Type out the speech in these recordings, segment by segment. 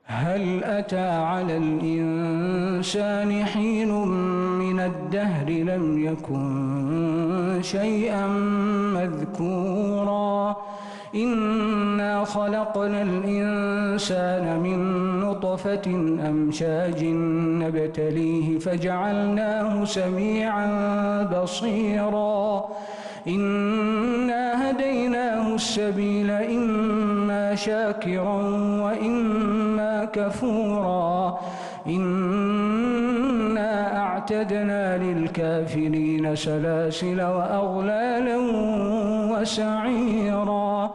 هل أتى على الإنسان حين من الدهر لم يكن شيئا مذكورا إنا خلقنا الإنسان من نطفة أمشاج نبتليه فجعلناه سميعا بصيرا إنا هديناه السبيل إما شاكرا وإما كفورا إنا أعتدنا للكافرين سلاسل وأغلالا وسعيرا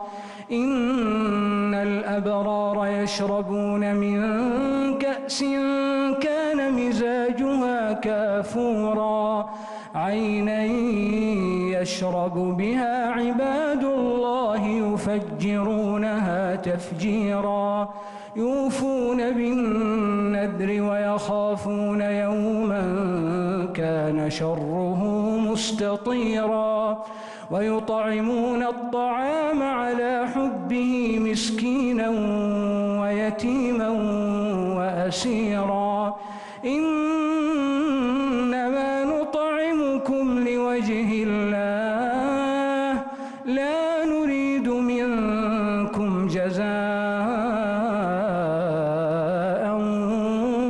إن الأبرار يشربون من كأس كان مزاجها كافورا عينا يشرب بها عباد الله يفجرونها تفجيرا يوفون بالنذر ويخافون يوما كان شره مستطيرا ويطعمون الطعام على حبه مسكينا ويتيما وأسيرا إنما نطعمكم لوجه الله لا نريد منكم جزاء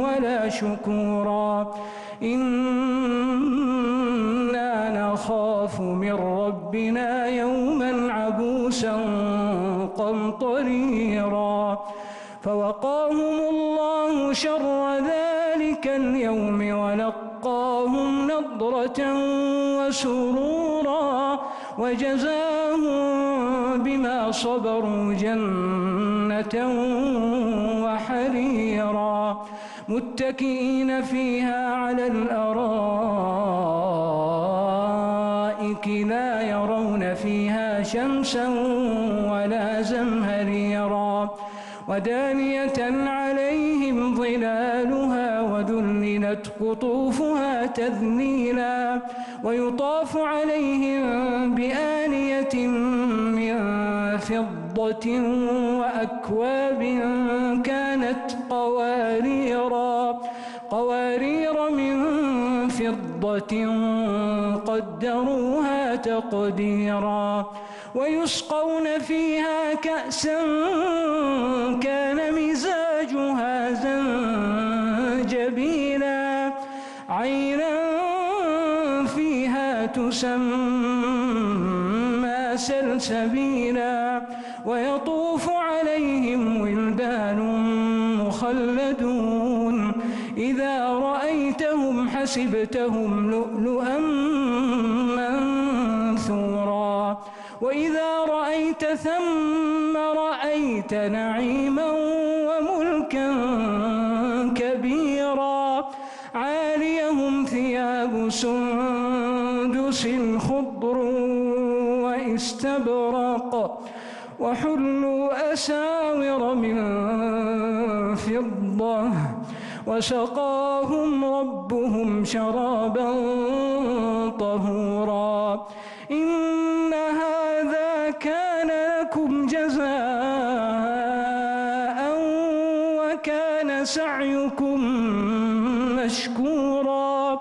ولا شكورا إنا نخاف من ربنا يوما عبوسا قمطريرا فوقاهم الله شر ذلك اليوم ولقاهم نضرة وسرورا وجزاهم بما صبروا جنة وحريرا متكئين فيها على الأرائك لا يرون فيها شمسا ولا زمهريرا ودانية عليهم ظلالها وذللت قطوفها تذليلا ويطاف عليهم بآنية من فضة وأكواب كانت قوارير من فضة قدروها تقديرا ويسقون فيها كأسا كان مزاجها زنجبيلا عينا فيها تسمى سلسبيلا ويطوف عليهم ولدان مخلدون إذا رأيتهم حسبتهم لؤلؤا منثورا وإذا رأيت ثم رأيت نعيما وملكا كبيرا عاليهم ثياب سندس خضر واستبرق وحلوا أساور من فضة وسقاهم ربهم شرابا طهورا إن هذا كان لكم جزاء وكان سعيكم مشكورا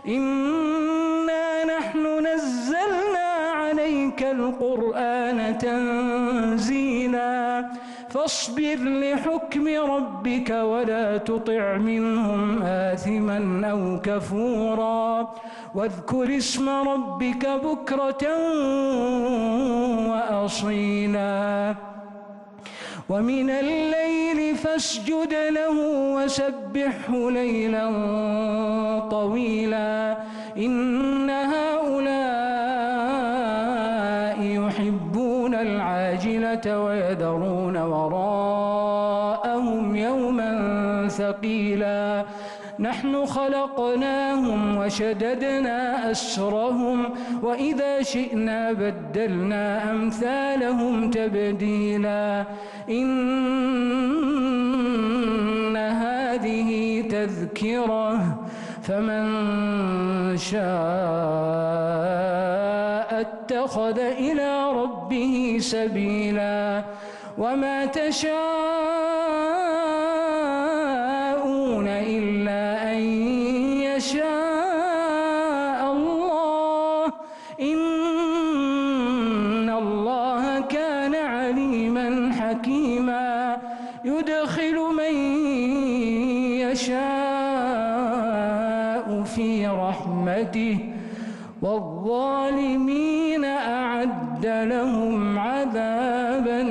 إنا نحن نزلنا عليك القرآن تنزيلا فاصبر لحكم ربك ولا تطع منهم آثما أو كفورا واذكر اسم ربك بكرة وأصيلا ومن الليل فاسجد له وسبحه ليلا طويلا إن هؤلاء يحبون العاجلة ويذرون وراءهم يوما ثقيلا نحن خلقناهم وشددنا أسرهم وإذا شئنا بدلنا أمثالهم تبديلا إن هذه تذكرة فمن شاء اتخذ إلى ربه سبيلا وما تشاءون يدخل من يشاء في رحمته والظالمين أعد لهم عذابا